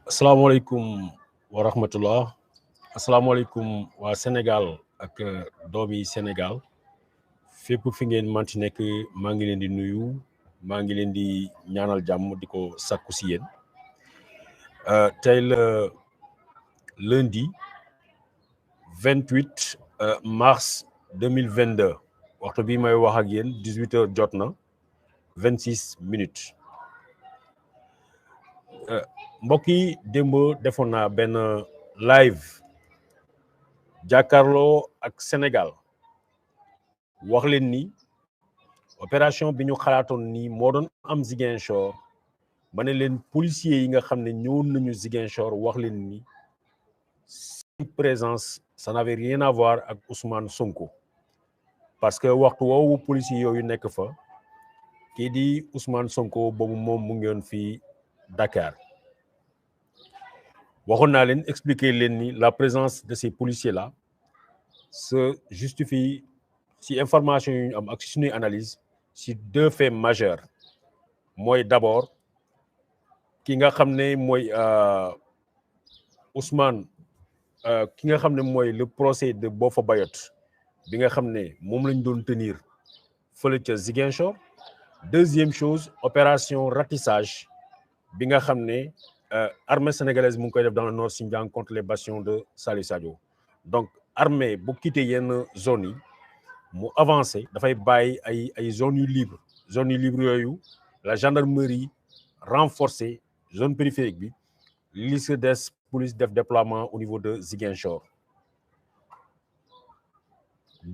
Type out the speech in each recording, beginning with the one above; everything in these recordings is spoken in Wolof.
asalaamaaleykum wa rahmatullah asalaamaaleykum waa Sénégal ak doomi Sénégal fépp fi ngeen manti nekk maa ngi leen di nuyu maa ngi leen di ñaanal jàmm di ko sakku si yéen tey la lundi 28 mars 2022 waxtu bi may wax ak yéen 18h jot na 26 minutes mbokk yi démb defoon naa benn live jàkkaarloo ak Sénégal wax leen ni opération bi ñu xalaatoon ni moo doon am Ziguinchor ma ne leen policiers yi nga xam ne ñëwoon nañu Ziguinchor wax leen ni seen présence ça n'avait rien à voir ak Ousmane Sonko parce que waxtu woowu policiers yooyu nekk fa kii di Ousmane Sonko boobu moom mu ngi woon fii Dakar waxoon naa leen expliquer leen ni la présence de ces policiers là se justifie si information yu ñu am ak suñuy analyse si deux faits majeurs mooy d'abord ki nga xam ne mooy Ousmane ki nga xam ne mooy le procès de Boffa Bayotte bi nga xam ne moom lañ doon tenir fële ca Ziguinchor. Deuxième chose, opération ratissage bi nga xam ne armée sénégalaise mu ngi koy def dans le nord Xinjiang contre les bastions de Salif Sadio. Donc armée bu quitté yenn zones yi mu avancé dafay bàyyi ay zones yu libre yooyu la gendarmerie renforcée zone périphérique bi li si des police def déploiement au niveau de Ziguinchor.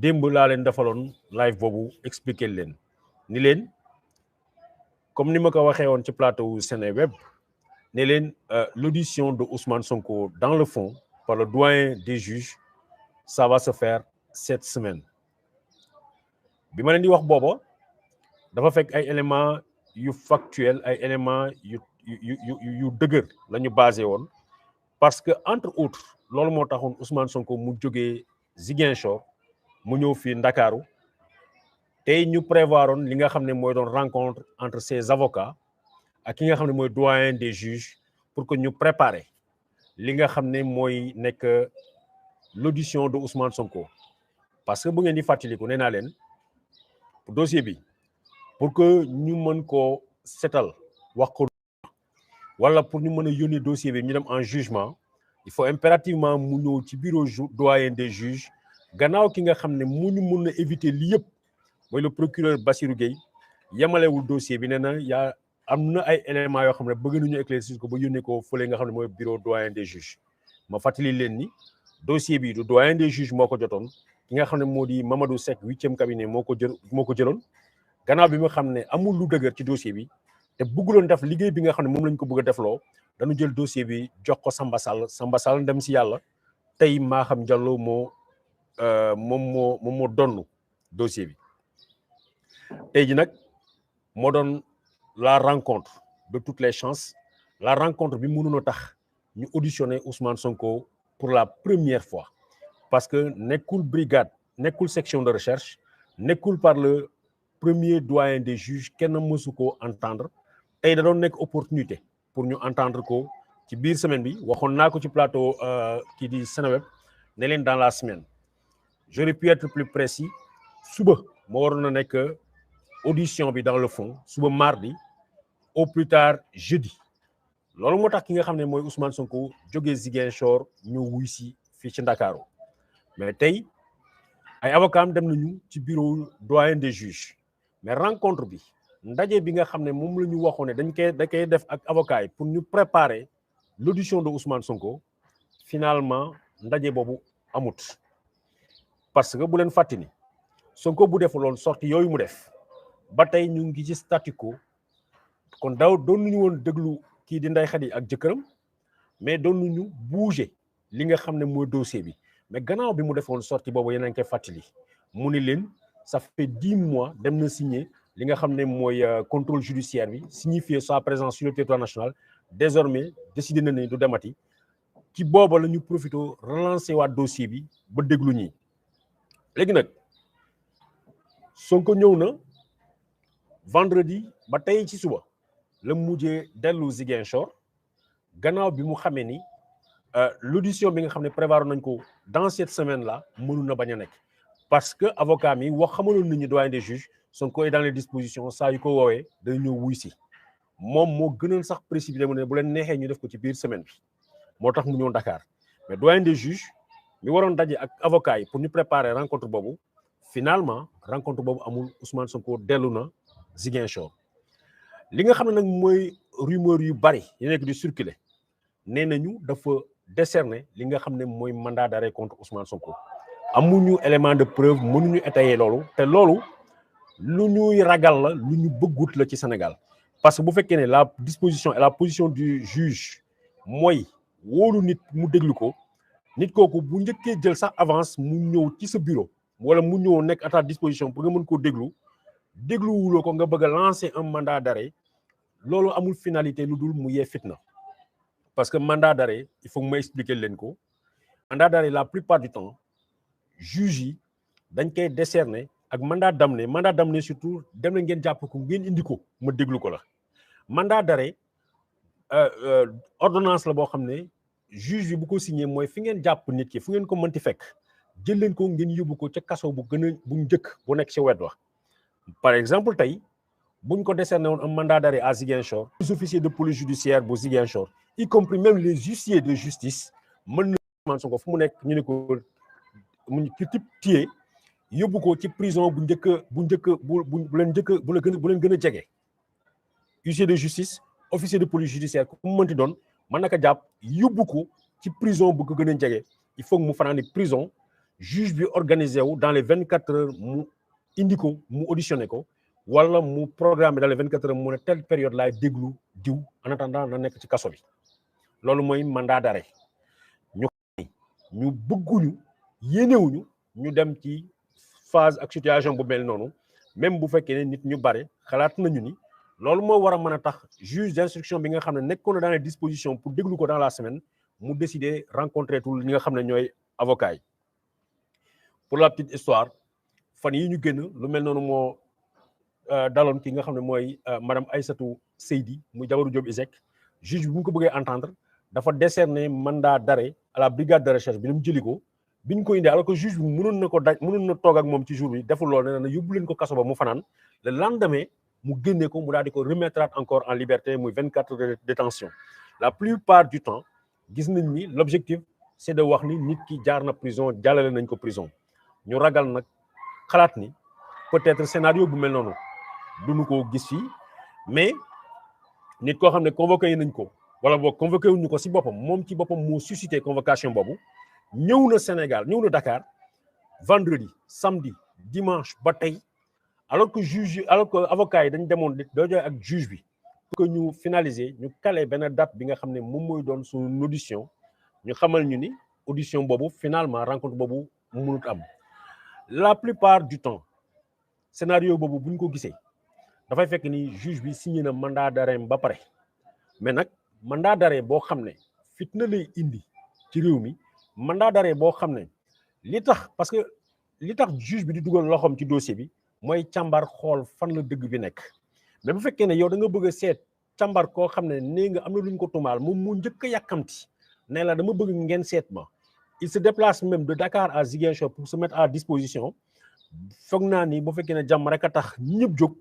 démb laa leen defaloon live boobu expliquer leen ni leen comme ni ma ko waxee woon ci plateau Seneweb ne leen l'audition de Ousmane Sonko dans le fond par le doyen des juges ça va se faire cette semaine. bi ma leen di wax booba dafa fekk ay éléments yu factuels ay éléments yu dëgër la ñu basé woon parce que entre autres loolu moo taxoon Ousmane Sonko mu jógee Ziguinchor mu ñëw fii Ndakaaru tey ñu prévoiroon li nga xam ne mooy doon rencontre entre ses avocats ak ki nga xam ne mooy doyen des juges pour que ñu préparer li nga xam ne mooy nekk l'audition de Ousmane Sonko parce que bu ngeen di fàttaliku nee naa leen dossier bi pour que ñu mën koo setal wax ko wala pour ñu mën a yónnee dossier bi ñu dem en jugement il faut impérativement mu ñëw ci bureau doyen des juges gannaaw ki nga xam ne mu ñu mën a éviter li yëpp mooy le procureur Bassirou Gueye yemalewul dossier bi nee na am na ay éléments yoo xam ne bëgg nañu éclaircir ko ba yónnee ko fële nga xam ne mooy bureau doyen des juges ma fàttali leen ni dossier bi du doyen des juges moo ko jotoon ki nga xam ne moo di Mamadou Seck 8e cabinet moo ko jëloon gannaaw bi nga xam ne amul lu dëgër ci dossier bi te bëgguloon def liggéey bi nga xam ne moom lañ ko bëgg a defloo dañu jël dossier bi jox ko Samba Sall dem si yàlla tey Maham Diallo moom moo donnu dossier bi tey ji nag moo doon la rencontre de toutes les chances la rencontre bi mënoon a tax ñu auditionner Ousmane Sonko pour la première fois parce que nekkul brigade nekkul section de recherche nekkul par le premier doyen des juges kenn mësu ko entendre tey da doon nekk opportunité pour ñu entendre ko ci biir semaine bi waxoon naa ko ci plateau kii di Seneweb ne leen dans la semaine j'aurais pu être plus précis suba moo waroon a nekk audition bi dans le fond suba mardi au plus tard jeudi loolu moo tax ki nga xam ne mooy Ousmane Sonko jógee Ziguinchor ñëw wuy si fii ci Ndakaaru mais tey ay avocats dem nañu ci bureau doyen des juges mais rencontre bi ndaje bi nga xam ne moom la ñu waxoon ne dañ koy def ak avocats yi pour ñu préparer l'audition de Ousmane Sonko finalement ndaje boobu amut parce que bu leen fàttali ni Sonko bu defuloon sortie yooyu mu def ba tey ñu ngi ci statu quo kon doon nañu woon déglu kii di Ndeye Khady ak jëkkëram mais doon nañu bouger li nga xam ne mooy dossier bi mais gannaaw bi mu defoon sortie boobu yéen a ngi koy fàttali mu ni leen ça fait 10 mois dem na signer li nga xam ne mooy contrôle judiciaire bi signifier sa présence sur le territoire national désormais décidé na ne du demati ci booba la ñu profité relancer waat dossier bi ba déglu ñi léegi nag Sonko ñëw na vendredi ba tey ci suba la mujjee dellu Ziguinchor gannaaw bi mu xamee ni l'audition bi nga xam ne prévoir nañ ko dans cette semaine là mënu na bañ a nekk parce que avocat mi wax xamaloon nit ñi doyen des juges Sonko est dans les dispositions saa yu ko woowee dañu ñëw wuy si moom moo gënoon sax précipité mu ne bu leen neexee ñu def ko ci biir semaine bi moo tax mu ñëw Dakar mais doyen des juges mi waroon daje ak avocat yi pour ñu préparer rencontre boobu finalement rencontre boobu amul Ousmane Sonko dellu na Ziguinchor li nga xam ne nag mooy rumeur yu bari yi nekk di circuler nee nañu dafa décerner li nga xam ne mooy mandat d'arrêt contre Ousmane Sonko amuñu élément de preuve mënuñu étayer loolu te loolu lu ñuy ragal la lu ñu bëggut la ci Sénégal parce que bu fekkee ne la disposition et la position du juge mooy wóolu nit mu déglu ko nit kooku bu njëkkee jël sax avance mu ñëw ci sa bureau wala mu ñëw nekk à ta disposition pour nga mën koo dégluwuloo ko nga bëgg a lancer un mandat d'arrêt loolu amul finalité lu dul mu yee fitna parce que mandat d'arrêt il faut que ma expliquer leen ko mandat d'arrêt la plupart du temps juge yi dañ koy décerner ak mandat d'amener surtout dem na ngeen jàpp ko ngeen indi ko ma déglu ko la mandat d'arrêt ordonnance la boo xam ne juge bi bu ko signé mooy fi ngeen jàpp nit ki fu ngeen ko mënti fekk jël leen ko ngeen yóbbu ko ca kaso bu gën a bu njëkk bu nekk ci wet wa par exemple tey buñ ko décerné woon un mandat d'arrêt à Ziguinchor les officiers de police judiciaire bu Ziguinchor y compris même les huissiers de justice mën na Ousmane Sonko fu mu nekk ñu ne ko mu ci type téye yóbbu ko ci prison bu leen gën a jege huissier de justice officier de police judiciaire ku mu mënti doon mën naka jàpp yóbbu ko ci prison bu ko gën a jege il faut mu fanaani prison juge bi organisé wu dans les 24 heures mu indi ko mu auditionné ko wala mu programme dans les 24 heures mu ne telle période laay déglu diw en attendant na nekk ci kaso bi loolu mooy mandat d'arrêt ñu bëgguñu yéenewuñu ñu dem ci phase ak situation bu mel noonu même bu fekkee ne nit ñu bare xalaat nañu ni loolu moo war a mën a tax juge d'instruction bi nga xam ne nekkoon na dans les dispositions pour déglu ko dans la semaine mu décider rencontrer tout ñi nga xam ne ñooy avocats yi pour la petite histoire fan yi ñu génn lu mel noonu moo daloon ki nga xam ne mooy madame Aïssatou Seydi muy jabaru Diop Iseg juge bi bu ñu ko bëggee entendre dafa décerner mandat d'arrêt à la brigade de recherche bi ni mu jëli ko bi ñu ko indee alors que juge bi mënoon na toog ak moom ci jour bi deful loolu ne na yóbbu leen ko kaso ba mu fanaan le lendemain mu génne ko mu daal di ko remettre encore en liberté muy 24 heures de détention la plupart du temps gis nañ ni l'objectif c'est de wax ni nit ki jaar na prison jàllale nañ ko prison ñu ragal nag xalaat ni peut-être scénario bu mel noonu duñu ko gis fii mais nit koo xam ne convoqué nañ ko wala boog convoqué wuñu ko si boppam moom ci boppam moo suscité convocation boobu ñëw na Sénégal ñëw na Dakar vendredi samedi dimanche ba tey alors que avocat yi dañ demoon doo ak juge bi pour que ñu finaliser ñu caler benn date bi nga xam ne moom mooy doon suñu audition ñu xamal ñu ni audition boobu finalement rencontre boobu mënut am la plupart du temps scénario boobu bu ñu ko gisee dafay fekk ni juge bi signé na mandat d'arrêt ba pare mais nag mandat d'arrêt boo xam ne fitna lay indi ci réew mi mandat d'arrêt boo xam ne li tax juge bi di dugal loxoom ci dossier bi mooy càmbar xool fan la dëgg bi nekk mais bu fekkee ne yow da nga bëgg a seet càmbar koo xam ne nee nga am na lu ñu ko tumaal moom mu njëkk a yàkkamti ne la dama bëgg ngeen seet ma il se déplace même de Dakar à Ziguinchor pour se mettre à disposition foog naa ni bu fekkee ne jàmm rek a tax ñëpp jóg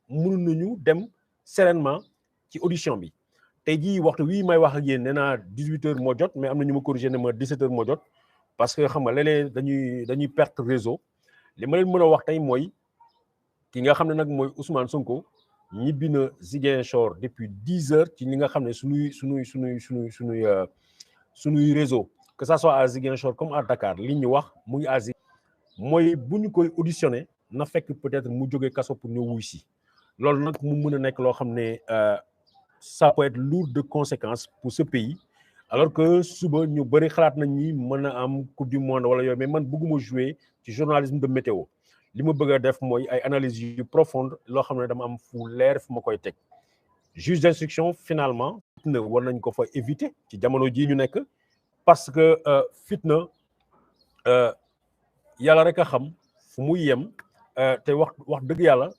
mënu nañu dem sereinement ci audition bi tey jii waxtu wii may wax ak yéen nee naa 18h moo jot mais am na ñu ma corrigé ne ma 17h moo jot parce que xam nga léeg-léeg dañuy perte réseau li ma leen mën a wax tey mooy ki nga xam ne nag mooy Ousmane Sonko ñibbi na Ziguinchor depuis 10h ci li nga xam ne suñuy réseau que ça soit à Ziguinchor comme à Dakar li ñu wax mu ngi à Ziguinchor mooy bu ñu koy auditionné na fekk peut-être mu jógee kaso pour ñu wuy si loolu nag mu mën a nekk loo xam ne ça peut être lourd de conséquences pour ce pays alors que suba ñu bëri xalaat nañ ni mën a am coupe du monde wala yooyu mais man bëgguma jouer ci journalisme de météo li ma bëgg a def mooy ay analyses yu profonde loo xam ne dama am fu leer fu ma koy teg juge d'instruction finalement fitna war nañ ko fa éviter ci jamono jii ñu nekk parce que fitna yàlla rek a xam fu muy yem te wax dëgg yàlla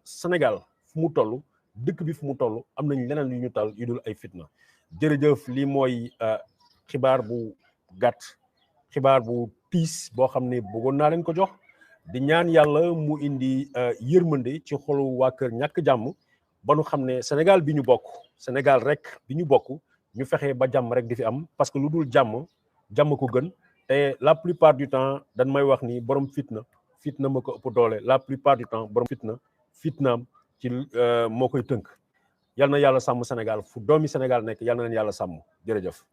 Sénégal fu mu toll dëkk bi fu mu toll am nañ leneen yu ñu tal yu dul ay fitna jërëjëf lii mooy xibaar bu gàtt xibaar bu tiis boo xam ne bëggoon naa leen ko jox di ñaan yàlla mu indi yërmande ci xolu waa kër ñàkk jàmm ba nu xam ne Sénégal bi ñu bokk Sénégal rek bi ñu bokk ñu fexe ba jàmm rek di fi am parce que lu dul jàmm ko gën te la plupart du temps dañ may wax ni borom fitna ma ko ëpp doole la plupart du temps borom fitnaam ci moo koy tënk yal na yàlla sàmm Sénégal fu doomi Sénégal nekk yal na leen yàlla sàmm jërëjëf